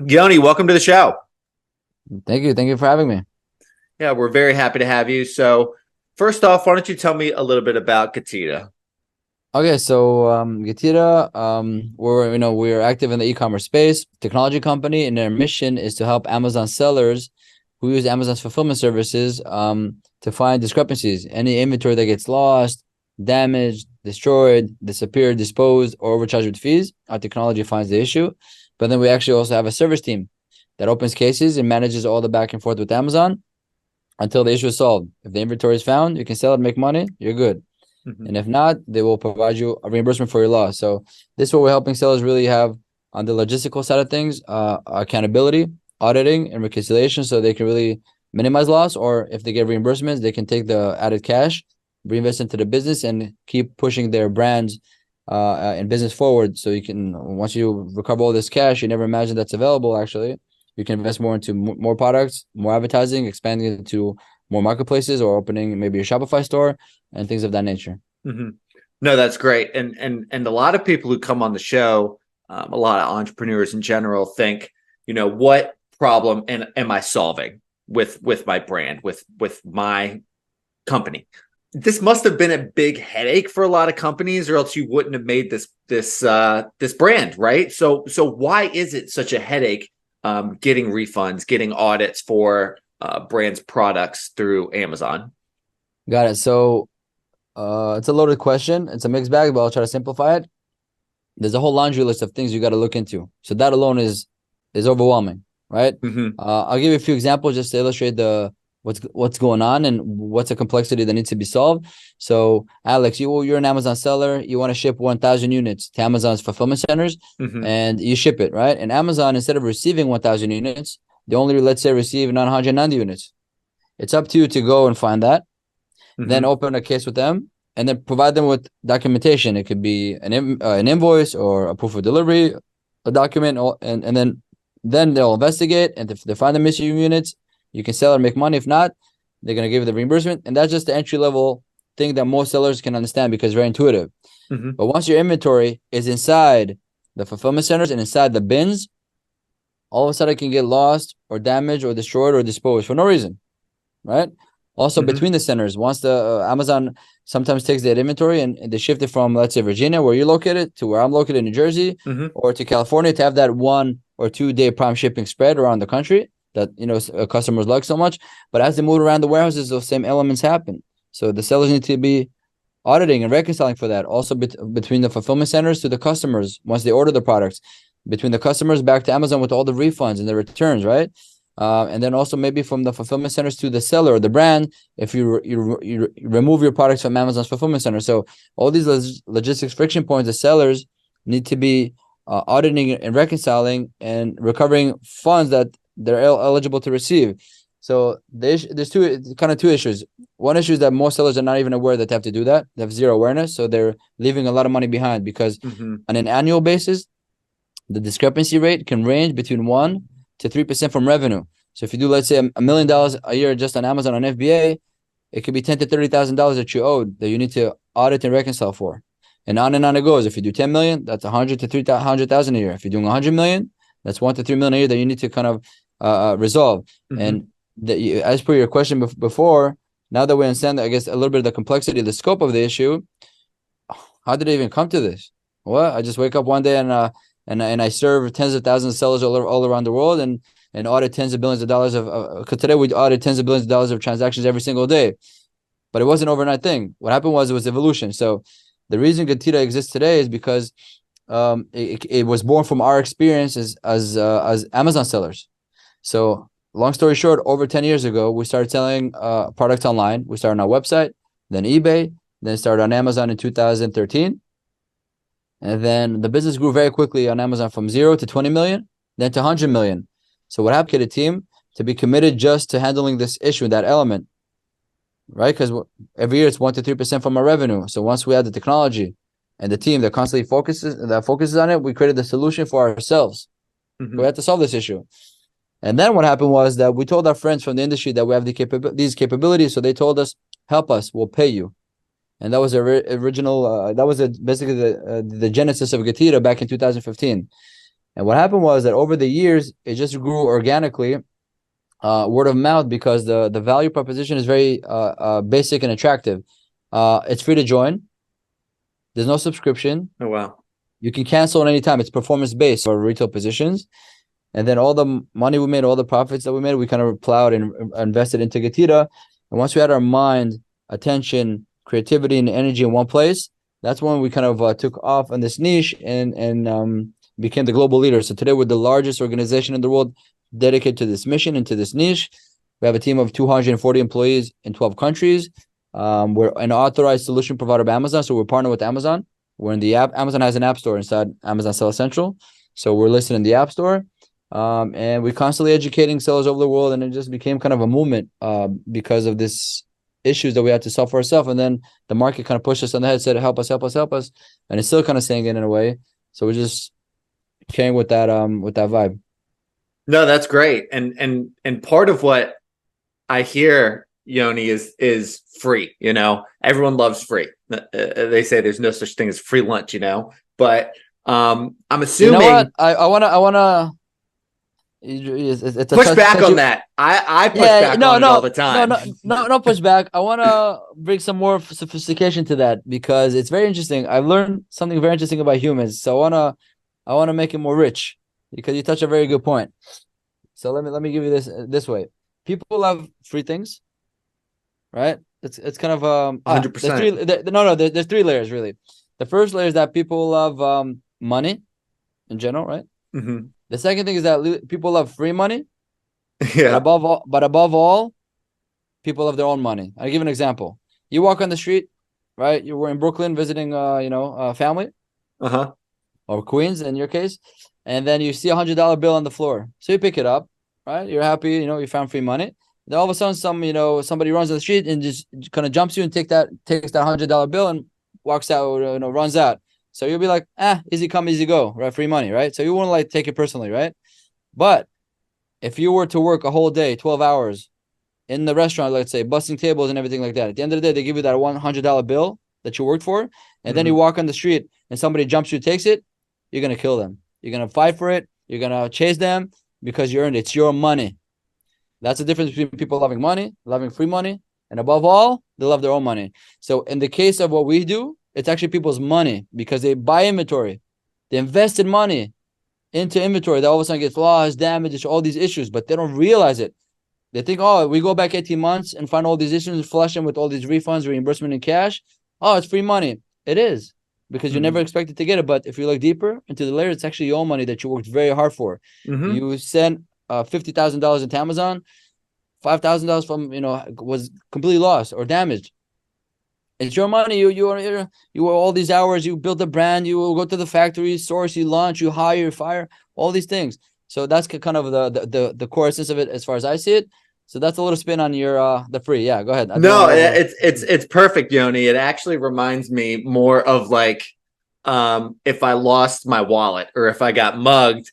Yoni, welcome to the show. Thank you. Thank you for having me. Yeah, we're very happy to have you. So, first off, why don't you tell me a little bit about Getida? Okay, so Getida, we're active in the e-commerce space, technology company, and their mission is to help Amazon sellers who use Amazon's fulfillment services to find discrepancies, any inventory that gets lost, damaged, destroyed, disappeared, disposed, or overcharged with fees. Our technology finds the issue, but then we actually also have a service team that opens cases and manages all the back and forth with Amazon until the issue is solved. If the inventory is found, you can sell it, make money, you're good. Mhm. And if not, they will provide you a reimbursement for your loss. So this is what we're helping sellers really have on the logistical side of things, accountability, auditing, and reconciliation, so they can really minimize loss. Or if they get reimbursements, they can take the added cash, reinvest into the business, and keep pushing their brands and business forward. So you can, once you recover all this cash, you never imagined that's available. Actually, you can invest more into more products, more advertising, expanding into more marketplaces, or opening maybe a Shopify store and things of that nature. Mhm. No, that's great. And a lot of people who come on the show, a lot of entrepreneurs in general think, what problem am I solving with my brand, with my company? This must have been a big headache for a lot of companies, or else you wouldn't have made this brand, right? So why is it such a headache getting refunds, getting audits for brands products through Amazon? Got it. So it's a loaded question. It's a mixed bag, but I'll try to simplify it. There's a whole laundry list of things you got to look into. So that alone is overwhelming, right? Hmm. I'll give you a few examples just to illustrate the what's going on and what's a complexity that needs to be solved. So, Alex, you're an Amazon seller. You want to ship 1,000 units to Amazon's fulfillment centers, Hmm. and you ship it, right? And Amazon, instead of receiving 1,000 units, they only, let's say, receive 990 units. It's up to you to go and find that, then Hmm. open a case with them, and then provide them with documentation. It could be an invoice or a proof of delivery, a document, and then they'll investigate. And if they find the missing units, you can sell it and make money. If not, they're gonna give you the reimbursement, and that's just the entry level thing that most sellers can understand because it's very intuitive. Hmm. But once your inventory is inside the fulfillment centers and inside the bins, all of a sudden it can get lost or damaged or destroyed or disposed for no reason, right? Also, Hmm. between the centers, once the Amazon sometimes takes that inventory and they shift it from, let's say, Virginia, where you're located, to where I'm located in New Jersey, Hmm. or to California, to have that 1 or 2 day prime shipping spread around the country that customers like so much. But as they move around the warehouses, those same elements happen. So the sellers need to be auditing and reconciling for that. Also, between the fulfillment centers to the customers once they order the products, between the customers back to Amazon with all the refunds and the returns, right? And then also maybe from the fulfillment centers to the seller or the brand, if you remove your products from Amazon's fulfillment center. So all these logistics friction points, the sellers need to be auditing and reconciling and recovering funds that they're eligible to receive. So there's two issues. One issue is that most sellers are not even aware that they have to do that. They have zero awareness, so they're leaving a lot of money behind because Hmm. on an annual basis, the discrepancy rate can range between 1 to 3% from revenue. So if you do, let's say, $1 million a year just on Amazon on FBA, it could be $10,000 to $30,000 that you owed that you need to audit and reconcile for. And on it goes. If you do 10 million, that's 100 to 300,000 a year. If you're doing 100 million, that's 1 to 3 million a year that you need to kind of resolve. Hmm. And as per your question before, now that we understand, I guess, a little bit of the complexity, the scope of the issue, how did it even come to this? What? I just wake up one day and I serve tens of thousands of sellers all around the world and audit tens of billions of dollars of because today we audit tens of billions of dollars of transactions every single day. But it wasn't an overnight thing. What happened was it was evolution. So the reason Getida exists today is because it was born from our experience as Amazon sellers. So long story short, over 10 years ago, we started selling products online. We started on our website, then eBay, then started on Amazon in 2013. And then the business grew very quickly on Amazon from 0 to 20 million, then to 100 million. So what happened to the team to be committed just to handling this issue, that element, right? Because every year it's 1 to 3% from our revenue. So once we had the technology and the team that constantly focuses on it, we created the solution for ourselves. We Hmm. had to solve this issue. And then what happened was that we told our friends from the industry that we have these capabilities. So they told us, help us, we'll pay you. And that was the original. That was basically the genesis of Getida back in 2015. And what happened was that over the years, it just grew organically, word of mouth, because the value proposition is very basic and attractive. It's free to join. There's no subscription. Oh wow. You can cancel at any time. It's performance based for retail positions. And then all the money we made, all the profits that we made, we kind of plowed and invested into Getida. And once we had our mind, attention, creativity, and energy in one place, that's when we kind of took off on this niche and became the global leader. So today we're the largest organization in the world dedicated to this mission and to this niche. We have a team of 240 employees in 12 countries. We're an authorized solution provider of Amazon, so we're partnered with Amazon. We're in the app. Amazon has an app store inside Amazon Seller Central, so we're listed in the app store. And we're constantly educating sellers over the world, and it just became kind of a movement because of this issues that we had to solve for ourselves. And then the market kind of pushed us on the head, said, help us, help us, help us. And it's still kind of saying it in a way. So we're just carrying with that vibe. No, that's great. And part of what I hear, Yoni, is free. You know, everyone loves free. They say there's no such thing as free lunch, you know, but I'm assuming, you know what? I wanna it's a push back on that. I push back on it all the time. No push back. I want to bring some more sophistication to that, because it's very interesting. I've learned something very interesting about humans, so I want to make it more rich, because you touch a very good point. So let me give you this way. People love free things, right? It's kind of 100%. There's three layers really. The first layer is that people love money in general, right? Mm-hmm. The second thing is that people love free money, Yeah. but above all, people love their own money. I'll give an example. You walk on the street, right? You were in Brooklyn visiting, family, Uh-huh. or Queens in your case, and then you see $100 bill on the floor. So you pick it up, right? You're happy, you found free money. Then all of a sudden, somebody runs on the street and just kind of jumps you and takes that $100 bill and walks out, runs out. So you'll be like, easy come, easy go, right? Free money, right? So you won't like take it personally, right? But if you were to work a whole day, 12 hours in the restaurant, let's say, busting tables and everything like that, at the end of the day, they give you that $100 bill that you worked for, and then you walk on the street and somebody jumps you, takes it, you're going to kill them. You're going to fight for it. You're going to chase them because you earned it. It's your money. That's the difference between people loving money, loving free money, and above all, they love their own money. So in the case of what we do, it's actually people's money, because they buy inventory. They invested money into inventory that all of a sudden gets lost, damaged, all these issues, but they don't realize it. They think, we go back 18 months and find all these issues and flush them with all these refunds, reimbursement in cash. Oh, it's free money. It is, because you never expected to get it. But if you look deeper into the layer, it's actually your own money that you worked very hard for. You sent $50,000 into Amazon, $5,000 from was completely lost or damaged. It's your money. You were all these hours. You built a brand. You will go to the factory, source, you launch, you hire, you fire, all these things. So that's kind of the core essence of it, as far as I see it. So that's a little spin on your the free. Yeah, go ahead. No, it's perfect, Yoni. It actually reminds me more of like if I lost my wallet or if I got mugged,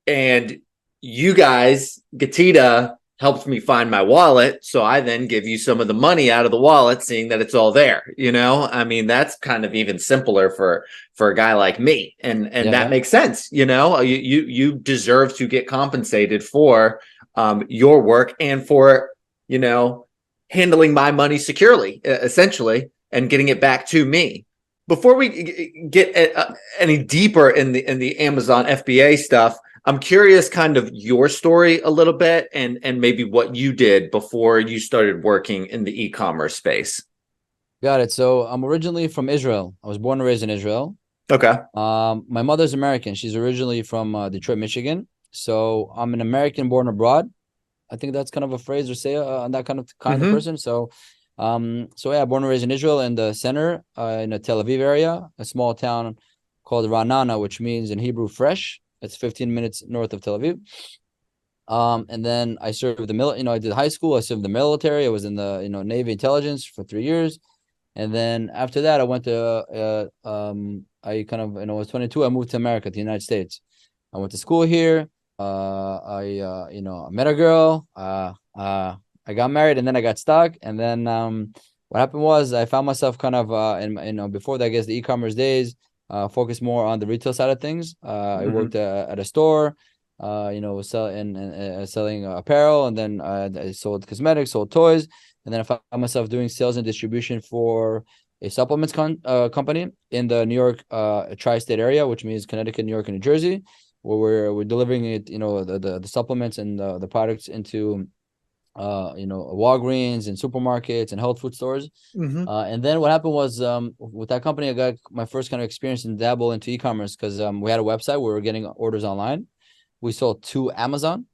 and you guys, Getida, helped me find my wallet, so I then give you some of the money out of the wallet, seeing that it's all there. I mean, that's kind of even simpler for a guy like me, and that makes sense. You deserve to get compensated for your work and for handling my money securely, essentially, and getting it back to me. Before we get any deeper in the Amazon FBA stuff, I'm curious kind of your story a little bit and maybe what you did before you started working in the e-commerce space. Got it. So I'm originally from Israel. I was born and raised in Israel. Okay. My mother's American. She's originally from Detroit, Michigan. So I'm an American born abroad. I think that's kind of a phrase or say on that kind of person. So yeah, born and raised in Israel, in the center, in the Tel Aviv area, a small town called Ra'anana, which means in Hebrew fresh. It's 15 minutes north of Tel Aviv. And then I served the military. I did high school. I served the military. I was in the Navy intelligence for 3 years, and then after that, I went to I kind of I was 22. I moved to America, to the United States. I went to school here. I met a girl. I got married, and then I got stuck. And then what happened was I found myself kind of before that, I guess, the e-commerce days. focused more on the retail side of things. I worked at a store, selling apparel, and then I sold cosmetics, sold toys, and then I found myself doing sales and distribution for a supplements company in the New York tri-state area, which means Connecticut, New York, and New Jersey, where we're delivering it, the supplements and the products into Walgreens and supermarkets and health food stores. And then what happened was, with that company, I got my first kind of experience and dabble into e-commerce because we had a website where we were getting orders online. We sold to Amazon.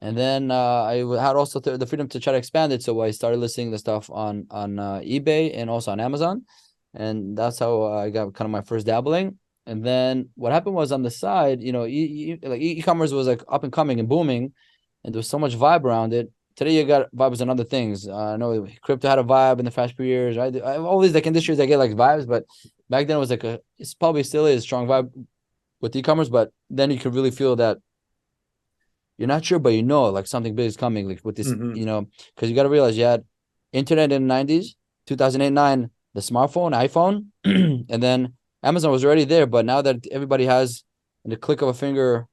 And then I had also the freedom to try to expand it. So I started listing the stuff on eBay and also on Amazon. And that's how I got kind of my first dabbling. And then what happened was on the side, e-commerce was like up and coming and booming. And there was so much vibe around it. Today you got vibes on other things. I know crypto had a vibe in the past few years. Right? I have all these like industries that get like vibes, but back then it was like it's probably still is a strong vibe with e-commerce. But then you could really feel that you're not sure, but like something big is coming. Like with this, because you got to realize you had internet in the 90s, 2008, 9, the smartphone, iPhone, and then Amazon was already there. But now that everybody has in the click of a finger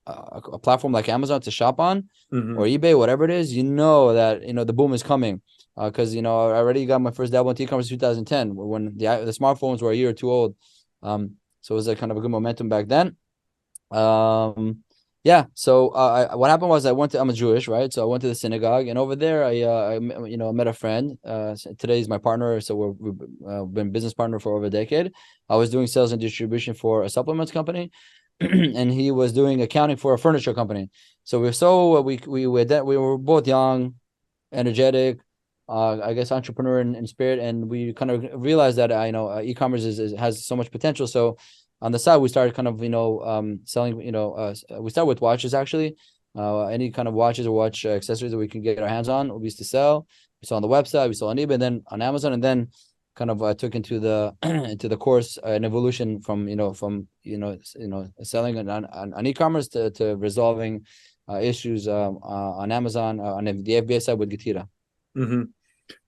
a platform like Amazon to shop on or eBay, whatever it is, that the boom is coming. Because I already got my first dabble in e-commerce in 2010 when the smartphones were a year or two old. So it was a kind of a good momentum back then. So what happened was I'm a Jewish, right? So I went to the synagogue, and over there I met a friend. Today he's my partner, so we've been business partner for over a decade. I was doing sales and distribution for a supplements company, and he was doing accounting for a furniture company. So we were both young, energetic, I guess entrepreneur in spirit, and we kind of realized that e-commerce has so much potential. So on the side, we started kind of, selling, we started with watches, actually. Any kind of watches or watch accessories that we can get our hands on, we used to sell. We saw on the website, we saw on eBay, and then on Amazon, and then kind of took into the into the course an evolution from selling on e-commerce to resolving issues on Amazon on the FBA side with Getida.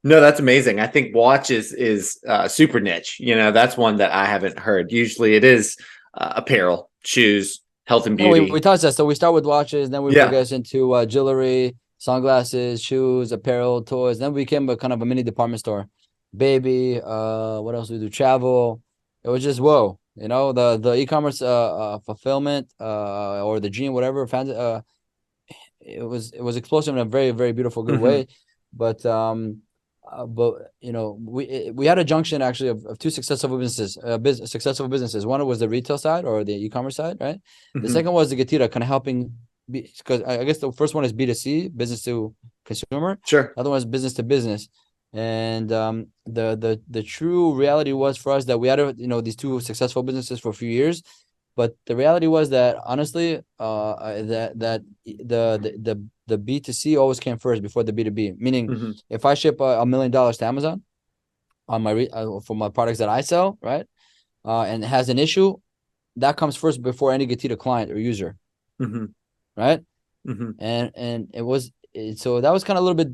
No, that's amazing. I think watch is super niche. That's one that I haven't heard. Usually it is apparel, shoes, health and beauty. We touched that. So we start with watches, then we progress into jewelry, sunglasses, shoes, apparel, toys. Then we became a kind of a mini department store. Baby, what else we do? Travel. It was just whoa. The e-commerce fulfillment or the gene, whatever. It was explosive in a very, very beautiful, good way. But we had a junction actually of two successful businesses. One was the retail side or the e-commerce side, right? The second was the Getida, kind of helping, because I guess the first one is B2C, business to consumer. Sure. The other one is business to business. And the true reality was for us that we had these two successful businesses for a few years. But the reality was that honestly, that the B2C always came first before the B2B. Meaning, if I ship $1 million to Amazon on my for my products that I sell, right, and it has an issue, that comes first before any Getida client or user, right? And it was so that was kind of a little bit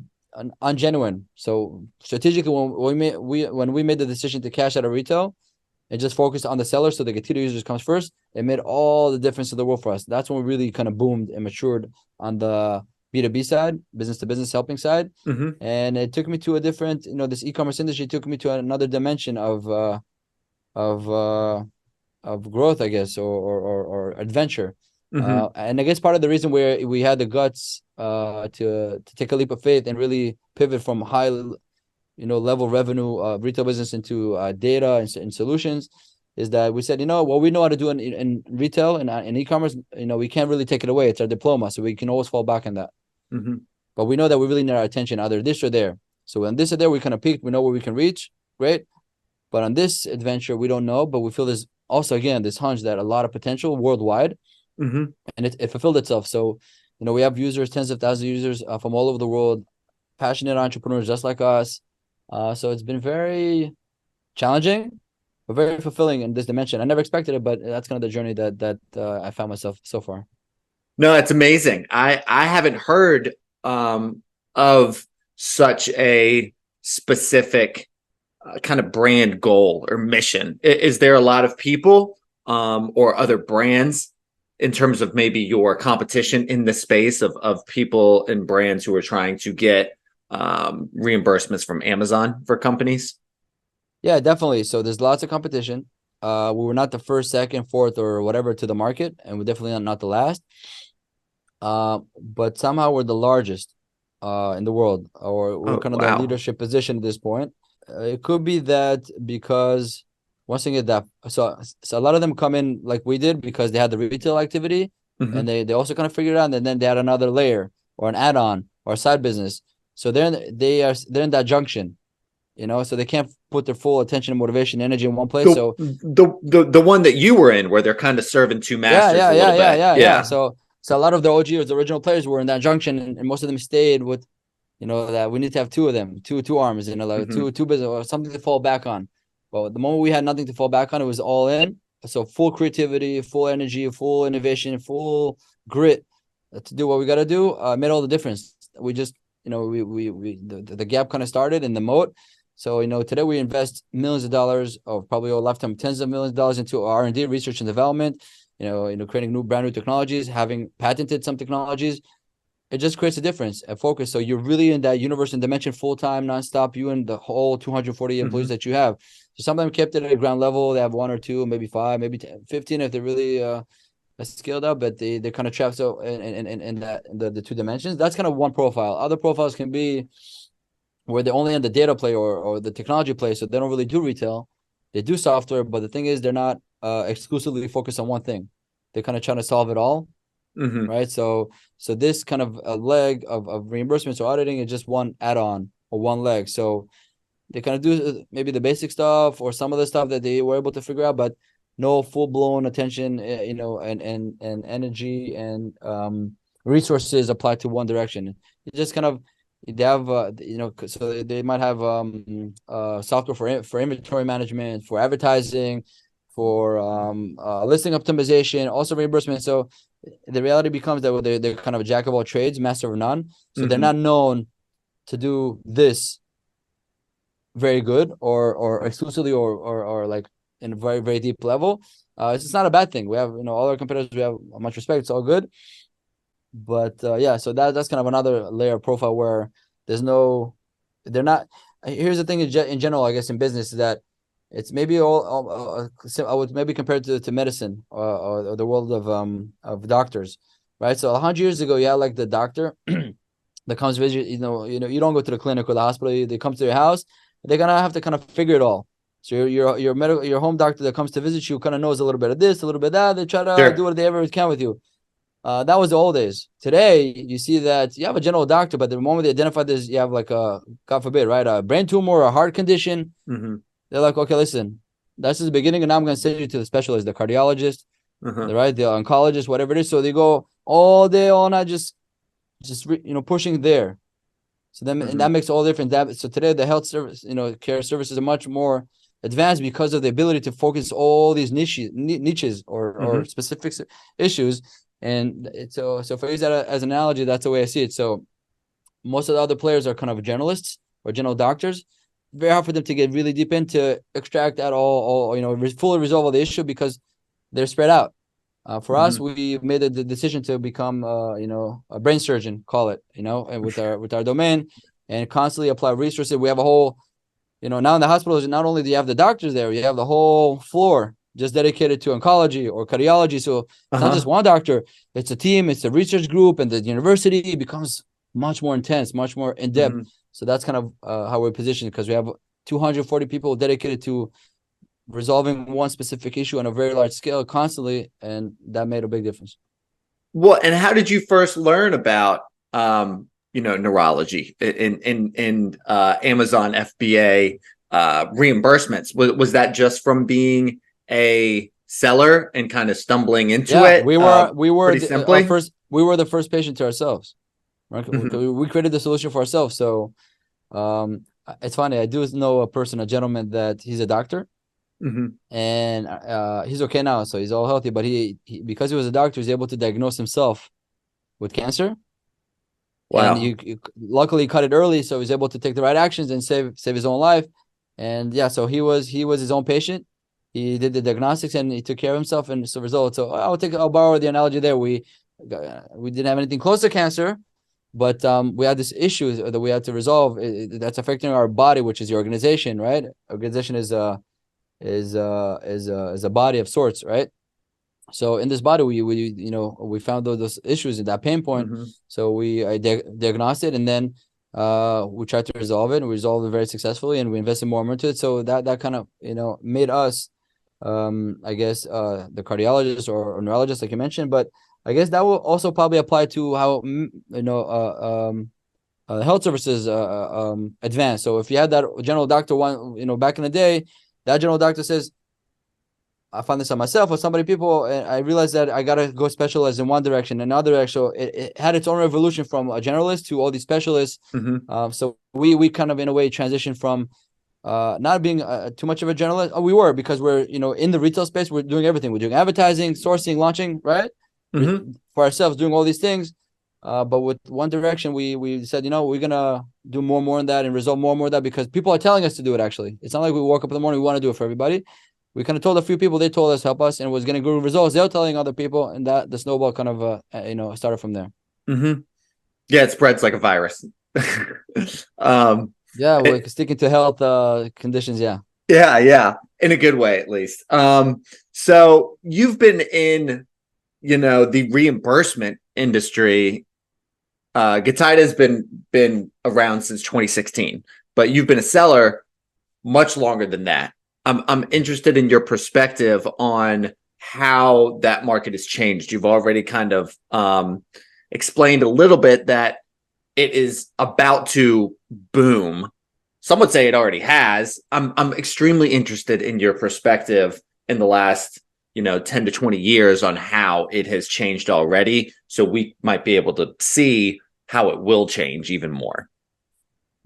ungenuine. So strategically, when we made the decision to cash out of retail and just focus on the seller, so the Getida users comes first, it made all the difference in the world for us. That's when we really kind of boomed and matured on the B2B side, business to business helping side. And it took me to a different, this e-commerce industry took me to another dimension of growth, I guess, or adventure. And I guess part of the reason where we had the guts to take a leap of faith and really pivot from high level revenue retail business into data and solutions is that we said, what we know how to do in retail and in e-commerce, we can't really take it away. It's our diploma, so we can always fall back on that. But we know that we really need our attention either this or there. So when this or there, we kind of peaked. We know where we can reach. Great. But on this adventure, we don't know. But we feel there's also, again, this hunch that a lot of potential worldwide. And it fulfilled itself. So, we have users, tens of thousands of users from all over the world, passionate entrepreneurs just like us. So it's been very challenging, but very fulfilling in this dimension. I never expected it, but that's kind of the journey that I found myself so far. No, it's amazing. I haven't heard of such a specific kind of brand goal or mission? Is there a lot of people or other brands in terms of maybe your competition in the space of people and brands who are trying to get reimbursements from Amazon for companies? Yeah, definitely. So there's lots of competition. We were not the first, second, fourth, or whatever to the market, and we're definitely not the last. But somehow we're the largest in the world, or we're Oh, kind of the wow. leadership position at this point. It could be that because once again that so a lot of them come in like we did because they had the retail activity, and Hmm. they also kind of figured it out, and then they had another layer or an add-on or a side business. So they're in that junction, so they can't put their full attention and motivation energy in one place. So The one that you were in, where they're kind of serving two yeah, masters yeah, a yeah, little yeah, bit. yeah, yeah. Yeah. So a lot of the OGs, the original players, were in that junction, and most of them stayed with, that we need to have two of them, two arms, like Hmm. two business or something to fall back on. But the moment we had nothing to fall back on, it was all in. So full creativity, full energy, full innovation, full grit to do what we got to do. Made all the difference. We just, the gap kind of started in the moat. So today we invest millions of dollars, of probably our lifetime, tens of millions of dollars into R&D, research and development. Creating brand new technologies, having patented some technologies. It just creates a difference, a focus. So you're really in that universe and dimension full time, nonstop. You and the whole 240 employees Hmm. that you have. So some of them kept it at a ground level. They have one or two, maybe five, maybe 10, 15 if they're really scaled up, but they're kind of trapped. So in that the two dimensions, that's kind of one profile. Other profiles can be where they're only in the data play or the technology play, so they don't really do retail. They do software, but the thing is, they're not exclusively focused on one thing. They're kind of trying to solve it all, Hmm. right? So this kind of a leg of reimbursements or auditing is just one add-on or one leg. So they kind of do maybe the basic stuff or some of the stuff that they were able to figure out, but no full-blown attention, and energy and resources applied to one direction. It just kind of they have so they might have software for inventory management, for advertising, for listing optimization, also reimbursement. So the reality becomes that they're kind of a jack of all trades, master of none. So they're Hmm. not known to do this very good or exclusively or like in a very very deep level. It's just not a bad thing. We have all our competitors. We have much respect. It's all good. But yeah, so that's kind of another layer of profile where there's no, they're not. Here's the thing in general, I guess in business is that it's maybe I would maybe compare it to medicine or the world of doctors, right? So 100 years ago, you had like the doctor that comes visit. You don't go to the clinic or the hospital. They come to your house. They're gonna have to kind of figure it all. So your medical your home doctor that comes to visit you kind of knows a little bit of this, a little bit of that. They try to do Sure. what they ever can with you. That was the old days. Today, you see that you have a general doctor, but the moment they identify this, you have like a, God forbid, right, a brain tumor or a heart condition. Hmm. They're like, okay, listen, that's the beginning, and now I'm going to send you to the specialist, the cardiologist, Uh-huh. the oncologist, whatever it is. So they go all day, all night, just pushing there. So then, and that Hmm. makes all different. So today, the health service, care services are much more advanced because of the ability to focus all these niches or Hmm. specific issues. And so if I use that as an analogy, that's the way I see it. So most of the other players are kind of generalists or general doctors. Very hard for them to get really deep into extract at all fully resolve all the issue because they're spread out. For us, Hmm. we made the decision to become, a brain surgeon, call it, and with our domain, and constantly apply resources. We have a whole, now in the hospitals, not only do you have the doctors there, you have the whole floor just dedicated to oncology or cardiology. So it's not just Uh-huh. one doctor; it's a team, it's a research group, and the university becomes much more intense, much more in depth. Hmm. So that's kind of how we're positioned because we have 240 people dedicated to resolving one specific issue on a very large scale constantly, and that made a big difference. Well, and how did you first learn about neurology in Amazon FBA reimbursements? Was that just from being a seller and kind of stumbling into Yeah, it we were pretty our simply? first, we were the first patient to ourselves. Right? Hmm. We created the solution for ourselves. So um, it's funny. I do know a person, a gentleman that he's a doctor, Hmm. and he's okay now, so he's all healthy. But he because he was a doctor, he's able to diagnose himself with cancer, and Wow. luckily cut it early, so he's able to take the right actions and save his own life. And yeah, so he was his own patient. He did the diagnostics and he took care of himself, and so result. So I'll borrow the analogy there. We didn't have anything close to cancer, but we had this issue that we had to resolve, that's affecting our body, which is the organization, right? Organization is a body of sorts, right? So in this body, we found those issues at that pain point. Mm-hmm. So I diagnosed it, and then we tried to resolve it, and we resolved it very successfully, and we invested more into it. So that kind of made us, I guess, the cardiologist or neurologist, like you mentioned. But I guess that will also probably apply to how health services advance. So if you had that general doctor back in the day, that general doctor says, I found this on myself with somebody people, and I realized that I gotta go specialize in one direction, another direction. So it had its own revolution from a generalist to all these specialists. Mm-hmm. So we kind of in a way transitioned from not being too much of a generalist. Oh, we were, because we're in the retail space. We're doing everything. We're doing advertising, sourcing, launching, right? Mm-hmm. For ourselves, doing all these things. But with one direction, we said, we're gonna do more and more in that, and resolve more and more of that, because people are telling us to do it. Actually, it's not like we woke up in the morning, we want to do it for everybody. We kind of told a few people, they told us help us, and it was getting good results. They were telling other people, and that the snowball kind of started from there. Mm-hmm. Yeah, it spreads like a virus. Yeah, we're it, sticking to health conditions. Yeah. yeah, in a good way at least. So you've been in, the reimbursement industry. Getida has been around since 2016, but you've been a seller much longer than that. I'm interested in your perspective on how that market has changed. You've already kind of explained a little bit that it is about to boom. Some would say it already has. I'm extremely interested in your perspective in the last 10 to 20 years on how it has changed already, so we might be able to see how it will change even more.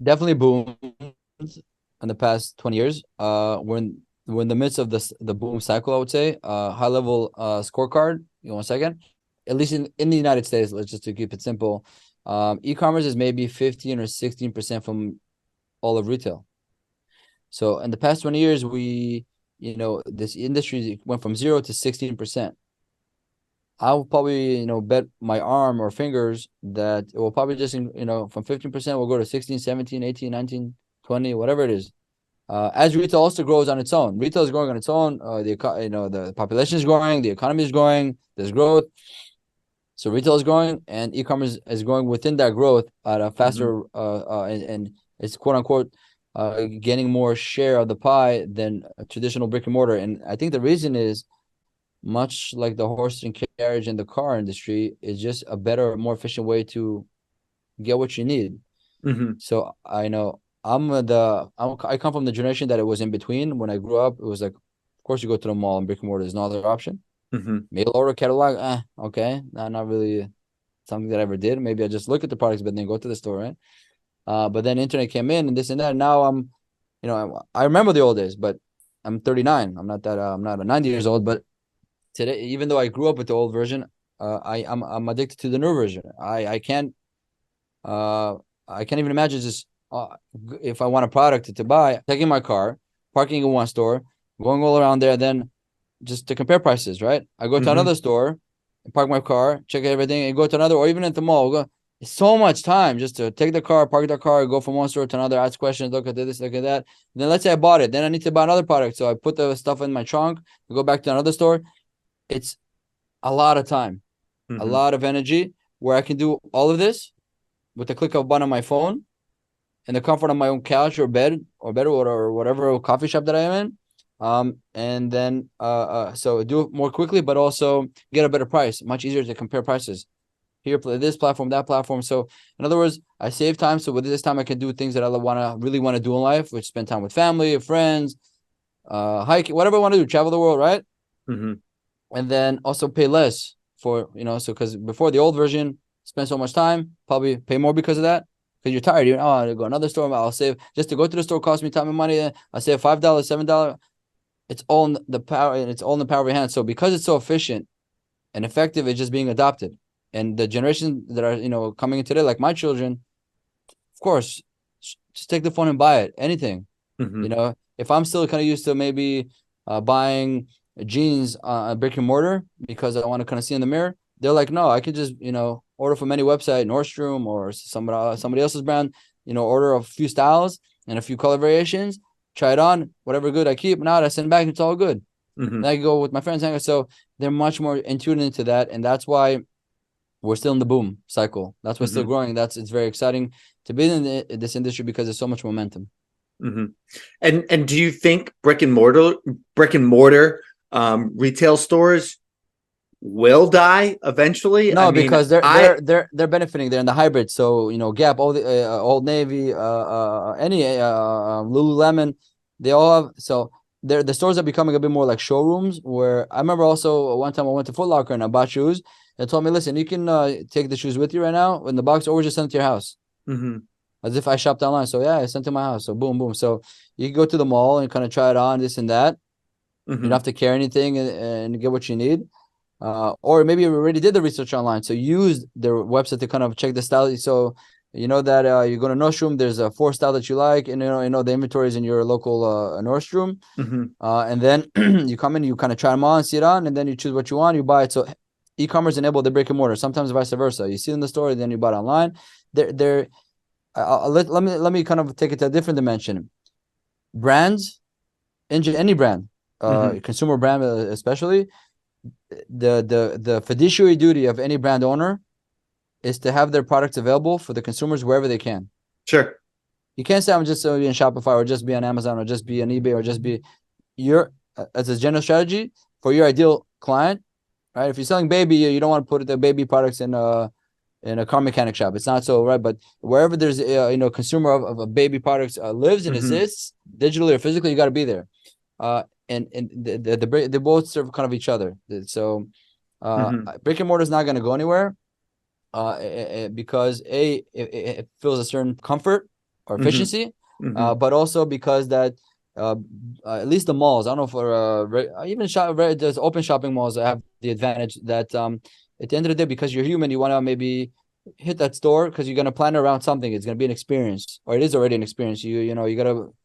Definitely boomed in the past 20 years. We're in the midst of the boom cycle, I would say. High level scorecard. One second. At least in the United States, let's just to keep it simple. E-commerce is maybe 15 or 16% from all of retail. So in the past 20 years, this industry went from 0 to 16%. I'll probably, bet my arm or fingers that it will probably just, from 15% will go to 16, 17, 18, 19, 20, whatever it is. As retail also grows on its own. Retail is growing on its own. The population is growing, the economy is growing, there's growth. So retail is growing, and e-commerce is growing within that growth at a faster, and it's quote unquote gaining more share of the pie than a traditional brick and mortar. And I think the reason is, much like the horse and carriage and the car industry, is just a better, more efficient way to get what you need. Mm-hmm. So I know I come from the generation that it was in between. When I grew up, it was like, of course, you go to the mall and brick and mortar is no other option. Mm-hmm. Mail order catalog, okay, not really something that I ever did. Maybe I just look at the products, but then go to the store, right? But then internet came in and this and that. And now I remember the old days, but I'm 39. I'm not 90 years old, but today, even though I grew up with the old version, I'm addicted to the new version. I can't even imagine just if I want a product to buy, taking my car, parking in one store, going all around there, then just to compare prices, right? I go to another store, park my car, check everything, and go to another, or even at the mall. It's so much time just to take the car, park the car, go from one store to another, ask questions, look at this, look at that. And then let's say I bought it, then I need to buy another product, so I put the stuff in my trunk, go back to another store. It's a lot of time, a lot of energy, where I can do all of this with the click of a button on my phone, in the comfort of my own couch or bed or whatever coffee shop that I am in. And then so do it more quickly, but also get a better price. Much easier to compare prices. Here, this platform, that platform. So in other words, I save time. So with this time, I can do things that I really want to do in life, which spend time with family, friends, hiking, whatever I want to do, travel the world, right? Mm-hmm. And then also pay less for, so because before the old version, spend so much time, probably pay more because of that. Because you're tired, I'll go another store. I'll save, just to go to the store cost me time and money. I save $5, $7. It's all in the power, and it's all in the power of your hands. So because it's so efficient and effective, it's just being adopted. And the generation that are coming in today, like my children, of course, just take the phone and buy it. Anything, if I'm still kind of used to maybe buying jeans brick and mortar because I want to kind of see in the mirror, they're like, no, I could just order from any website, Nordstrom or somebody else's brand, order a few styles and a few color variations, try it on, whatever good I keep, now I send back, it's all good. Then I go with my friends. So they're much more in tune into that, and that's why we're still in the boom cycle. That's why it's still growing. It's very exciting to be in this industry because there's so much momentum. And do you think brick and mortar retail stores will die eventually? No, I mean, because they're benefiting. They're in the hybrid. So Gap, all the Old Navy, any Lululemon, they all have. So the stores are becoming a bit more like showrooms. Where I remember also one time I went to Foot Locker and I bought shoes. They told me, listen, you can take the shoes with you right now in the box, or just send it to your house. As if I shopped online. So yeah, I sent it to my house. So boom, boom. So you can go to the mall and kind of try it on, this and that. You don't have to carry anything and get what you need. Or maybe you already did the research online. So use their website to kind of check the style. So you know that you go to Nordstrom, there's a 4 style that you like, and the inventory is in your local Nordstrom. And then you come in, you kind of try them on, see it on, and then you choose what you want, you buy it. So e-commerce enabled the brick and mortar. Sometimes vice versa. You see it in the store, then you buy it online. Let me kind of take it to a different dimension. Brands, any brand, consumer brand especially, the fiduciary duty of any brand owner is to have their products available for the consumers wherever they can. Sure. You can't say I'm just be on Shopify or just be on Amazon or just be on eBay or just be as a general strategy for your ideal client, right? If you're selling baby, you don't want to put the baby products in a car mechanic shop. It's not so, right? But wherever there's consumer of baby products lives and exists, digitally or physically, you got to be there. And they both serve kind of each other. So brick and mortar is not going to go anywhere because it feels a certain comfort or efficiency, but also because that at least the malls, I don't know for even there's open shopping malls that have the advantage that at the end of the day, because you're human, you want to maybe hit that store because you're going to plan around something. It's going to be an experience, or it is already an experience. You got to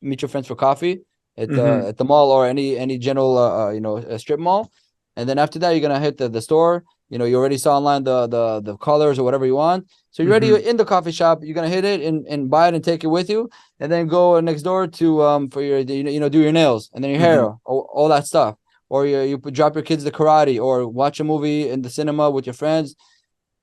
meet your friends for coffee at the mall or any general a strip mall, and then after that you're gonna hit the store. You already saw online the colors or whatever you want, so you're already in the coffee shop. You're gonna hit it and buy it and take it with you, and then go next door to for your do your nails and then your hair, all that stuff, or you drop your kids to karate or watch a movie in the cinema with your friends.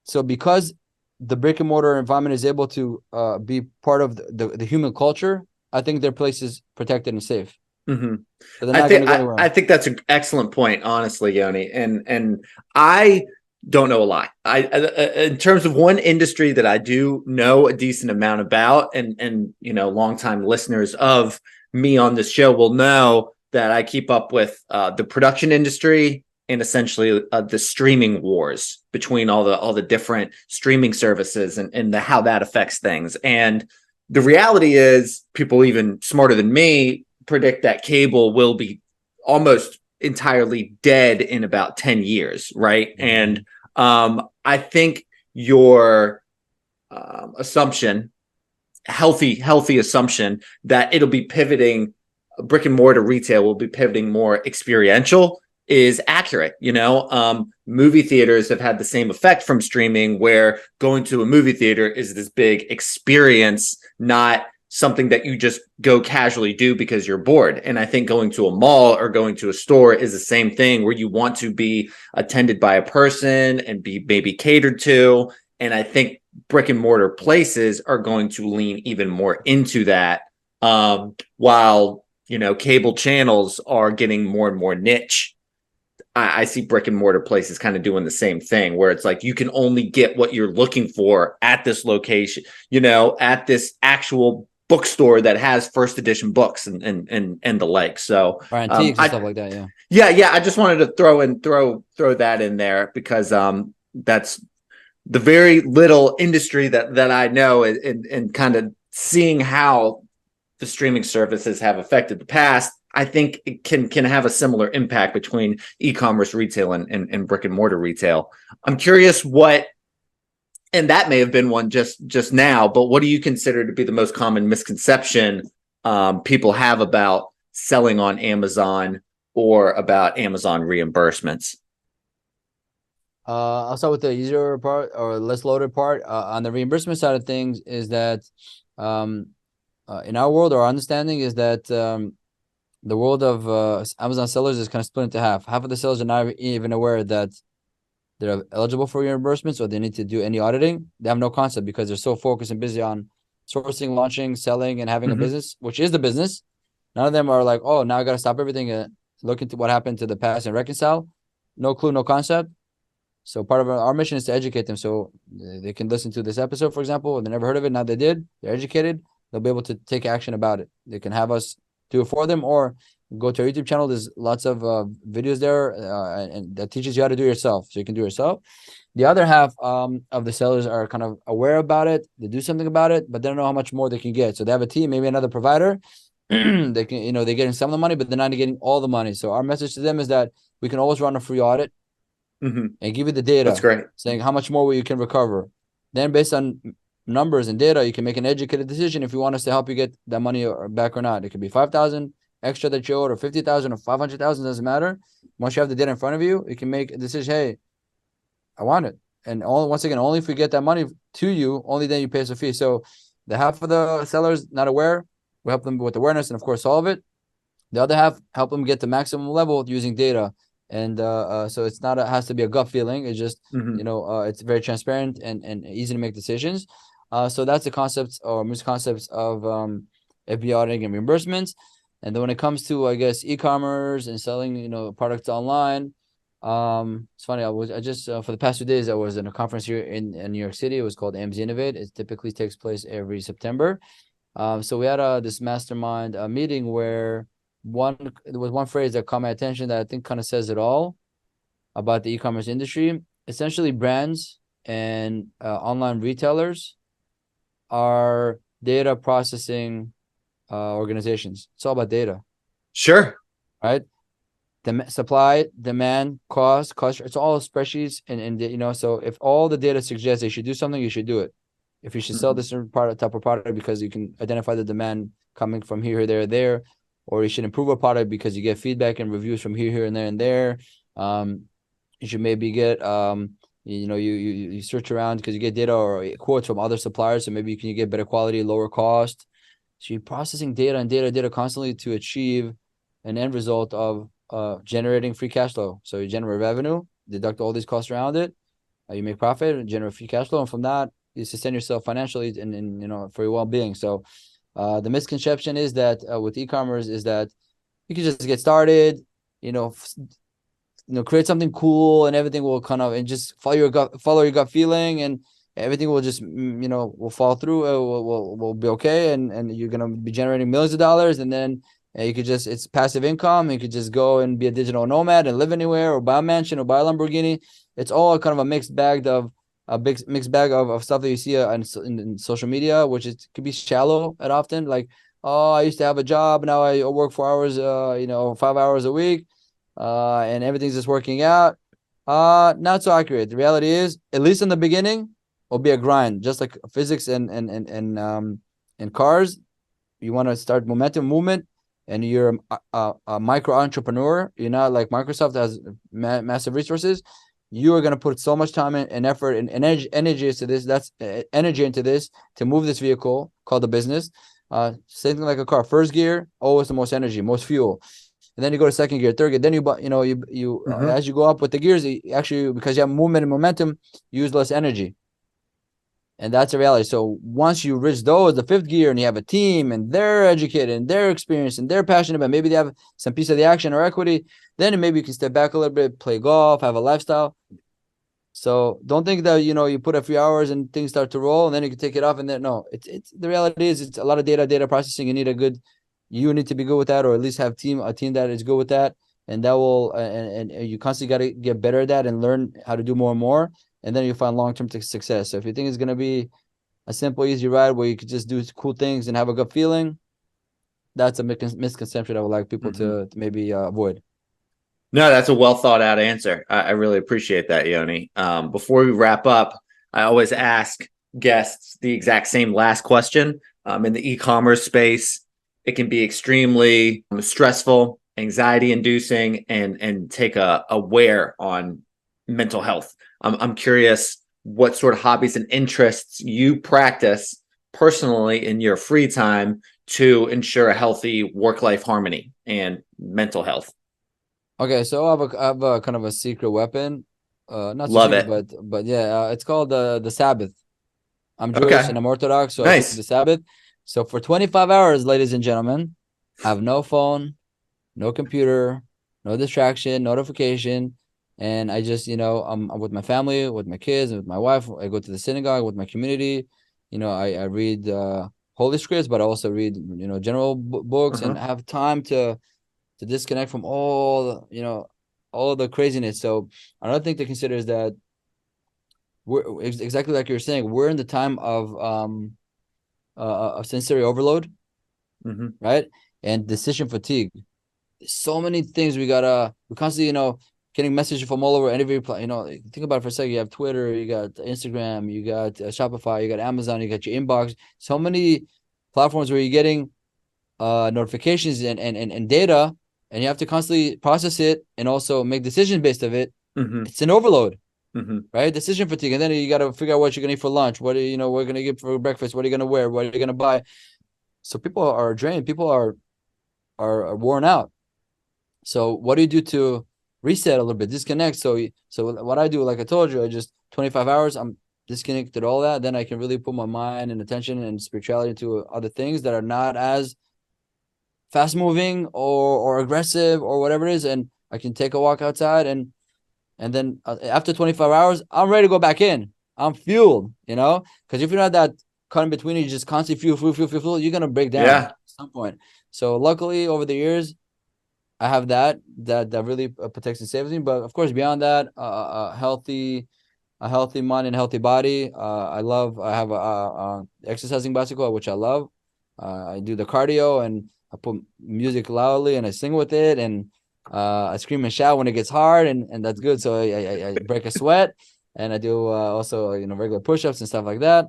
So because the brick and mortar environment is able to be part of the human culture, I think their place is protected and safe. So I think that's an excellent point, honestly, Yoni. And I don't know a lot. In terms of one industry that I do know a decent amount about, and longtime listeners of me on this show will know that I keep up with the production industry and essentially the streaming wars between all the different streaming services and how that affects things. And the reality is, people even smarter than me predict that cable will be almost entirely dead in about 10 years, right? And I think your assumption, healthy assumption, that it'll be pivoting, brick and mortar retail will be pivoting more experiential, is accurate. Movie theaters have had the same effect from streaming, where going to a movie theater is this big experience, not something that you just go casually do because you're bored. And I think going to a mall or going to a store is the same thing, where you want to be attended by a person and be maybe catered to. And I think brick and mortar places are going to lean even more into that, while cable channels are getting more and more niche. I see brick and mortar places kind of doing the same thing, where it's like you can only get what you're looking for at this location, at this actual bookstore that has first edition books and the like. So or antiques and stuff like that. Yeah. I just wanted to throw that in there because that's the very little industry that I know, and kind of seeing how the streaming services have affected the past. I think it can have a similar impact between e-commerce retail and brick and mortar retail. I'm curious and that may have been one just now, but what do you consider to be the most common misconception people have about selling on Amazon or about Amazon reimbursements? I'll start with the easier part or less loaded part. On the reimbursement side of things, is that in our world, our understanding is that the world of Amazon sellers is kind of split into half. Half of the sellers are not even aware that they're eligible for reimbursements or they need to do any auditing. They have no concept because they're so focused and busy on sourcing, launching, selling, and having a business, which is the business. None of them are like, oh, now I got to stop everything and look into what happened to the past and reconcile. No clue, no concept. So part of our mission is to educate them so they can listen to this episode, for example, and they never heard of it. Now they did. They're educated. They'll be able to take action about it. They can have us do it for them or go to our YouTube channel. There's lots of videos there and that teaches you how to do it yourself. So you can do it yourself. The other half of the sellers are kind of aware about it. They do something about it, but they don't know how much more they can get. So they have a team, maybe another provider. They can, they're getting some of the money, but they're not getting all the money. So our message to them is that we can always run a free audit and give you the data. That's great. Saying how much more you can recover. Then based on numbers and data, you can make an educated decision if you want us to help you get that money back or not. It could be 5,000 extra that you owed or 50,000 or 500,000, doesn't matter. Once you have the data in front of you, you can make a decision. Hey, I want it. And once again, only if we get that money to you, only then you pay us a fee. So the half of the sellers not aware, we help them with awareness and of course solve it. The other half help them get to maximum level using data. And so it's not has to be a gut feeling. It's just it's very transparent and easy to make decisions. So that's the concepts or misconceptions of FBA auditing and reimbursements. And then when it comes to, I guess, e-commerce and selling, products online, it's funny. I just for the past 2 days I was in a conference here in New York City. It was called AMZ Innovate. It typically takes place every September. So we had this mastermind meeting where there was one phrase that caught my attention that I think kind of says it all about the e-commerce industry. Essentially, brands and online retailers are data processing organizations. It's all about data. Sure. Right? The supply, demand, cost, it's all spreadsheets. And so if all the data suggests they should do something, you should do it. If you should sell this type of product because you can identify the demand coming from here, there, or you should improve a product because you get feedback and reviews from here, and there. You should maybe get, you search around because you get data or quotes from other suppliers. So maybe you can get better quality, lower cost. So you're processing data and data constantly to achieve an end result of generating free cash flow. So you generate revenue, deduct all these costs around it. You make profit and generate free cash flow. And from that, you sustain yourself financially and for your well-being. So the misconception is that with e-commerce is that you can just get started, create something cool and everything will and just follow your gut feeling and everything will just will fall through. Will be okay, and you're gonna be generating millions of dollars, and then you could it's passive income. You could just go and be a digital nomad and live anywhere, or buy a mansion, or buy a Lamborghini. It's all kind of a mixed bag of stuff that you see in social media, which could be shallow at often. Like, oh, I used to have a job, now I work 4 hours, 5 hours a week, and everything's just working out. Not so accurate. The reality is, at least in the beginning, will be a grind, just like physics and cars. You want to start movement, and you're a micro entrepreneur. You're not like Microsoft that has massive resources. You are going to put so much time and effort and energy into this. That's energy into this to move this vehicle called the business. Same thing like a car. First gear, always the most energy, most fuel. And then you go to second gear, third gear. Then you as you go up with the gears, actually, because you have movement and momentum, you use less energy. And that's a reality. So once you reach the fifth gear, and you have a team and they're educated and they're experienced and they're passionate about, maybe they have some piece of the action or equity, then maybe you can step back a little bit, play golf, have a lifestyle. So don't think that, you put a few hours and things start to roll and then you can take it off. And then, no, it's the reality is it's a lot of data processing. You need to be good with that, or at least have a team that is good with that. And that will, and you constantly got to get better at that and learn how to do more and more. And then you find long-term success. So if you think it's going to be a simple, easy ride where you could just do cool things and have a good feeling, that's a misconception I would like people to maybe avoid. No, that's a well thought out answer. I really appreciate that, Yoni. Before we wrap up, I always ask guests the exact same last question. In the e-commerce space, it can be extremely stressful, anxiety inducing, and take a wear on mental health. I'm curious what sort of hobbies and interests you practice personally in your free time to ensure a healthy work-life harmony and mental health. Okay, so I have a kind of a secret weapon. Not so Love secret, it. but yeah, it's called the Sabbath. I'm Jewish Okay. and I'm Orthodox, so I keep the Nice. Sabbath. So for 25 hours, ladies and gentlemen, I have no phone, no computer, no distraction, notification, and I just, I'm with my family, with my kids, and with my wife. I go to the synagogue with my community. I read holy scripts, but I also read, general books, and Uh-huh. I have time to disconnect from all the craziness. So another thing to consider is that we're exactly like you're saying, we're in the time of sensory overload, Hmm. right? And decision fatigue. So many things we constantly, getting messages from all over. Think about it for a second. You have Twitter, you got Instagram, you got Shopify, you got Amazon, you got your inbox. So many platforms where you're getting notifications and data, and you have to constantly process it and also make decisions based of it. Hmm. It's an overload, Hmm. right? Decision fatigue, and then you got to figure out what you're gonna eat for lunch. What are we're gonna get for breakfast? What are you gonna wear? What are you gonna buy? So people are drained. People are worn out. So what do you do to reset a little bit, disconnect? So what I do, like I told you, I just 25 hours. I'm disconnected all that. Then I can really put my mind and attention and spirituality into other things that are not as fast moving or aggressive or whatever it is, and I can take a walk outside, and then after 25 hours I'm ready to go back in. I'm fueled, because if you're not that cut in between, you just constantly fuel, you're gonna break down at Yeah. some point. So luckily over the years I have that really protects and saves me. But of course beyond that, a healthy mind and healthy body. I have a exercising bicycle, which I love. I do the cardio, and I put music loudly and I sing with it, and I scream and shout when it gets hard, and that's good. So I break a sweat, and I do also regular push-ups and stuff like that.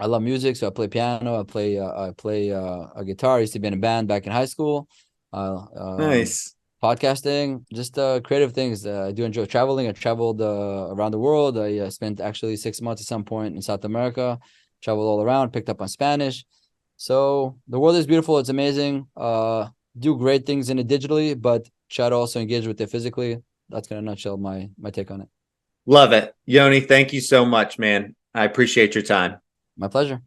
I love music, so I play piano. I play a guitar. I used to be in a band back in high school. Uh, um, Nice. Podcasting, just creative things. I do enjoy traveling. I traveled around the world. I spent actually 6 months at some point in South America. Traveled all around, picked up on Spanish. So the world is beautiful. It's amazing. Do great things in it digitally, but try to also engage with it physically. That's in a nutshell my take on it. Love it. Yoni, thank you so much, man. I appreciate your time. My pleasure.